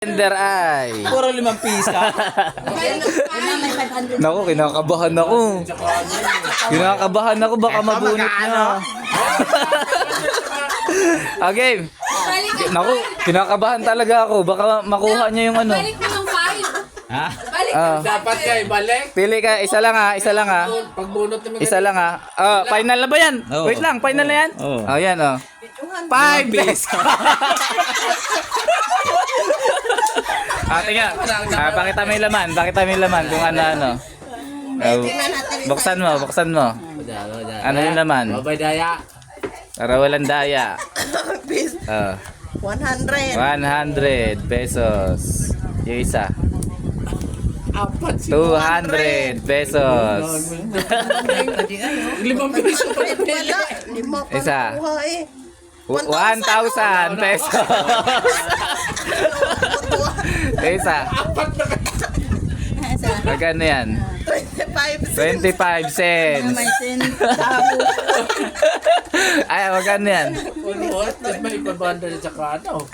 Tender ay. Puro 5 piso. Naku, kinakabahan ako. Kinakabahan ako, baka mabunot na. Okay. Naku, kinakabahan talaga ako. Baka makuha niya yung ano. Balik mo ng 5. Ha? Balik Dapat kayo balik. Pili ka, isa lang ha, isa lang ha. Pagbunot naman Isa lang ha. Final na ba yan? Oo. Wait lang, final na yan? Oo. Oh, yan oh. 5 pesos. Tingnan. Pakita mo yung laman, pakita mo yung laman kung ano. Buksan mo, buksan mo. Ano yung laman? Babay daya. Para walang daya. 100. 100 pesos. Yung isa. Apat si 200 pesos. 5 piso pa Ito pala, 5 pa Isa. nakuha eh. 1,000 pesos. Isa. Magkano yan? 25 cents. 25 cents. Ay, magkano yan? What? May pabanda sa ano?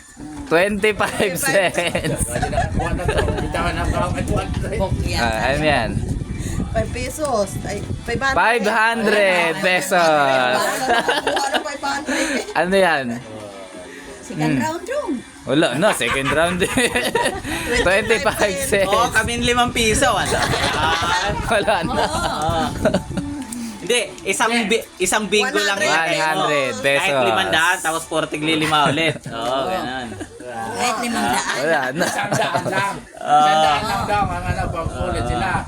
25 cents. Pwede na kuha na to. Bitawan na ako ang 100. Ano yan? 5 pesos. Ay, 500. 500 pesos. Ano 500? Ano yan? Second round room. Wala na, second round. 25 cents. Oo, kami 5 piso. Ano? Wala na. Hindi, isang bingo lang yan. 100 pesos. Kahit 500, tapos 40 lima ulit. Oo, ganun. Kahit 500. Wala na. Sandaan lang. Sandaan lang daw. Ang ano, pag ulit sila.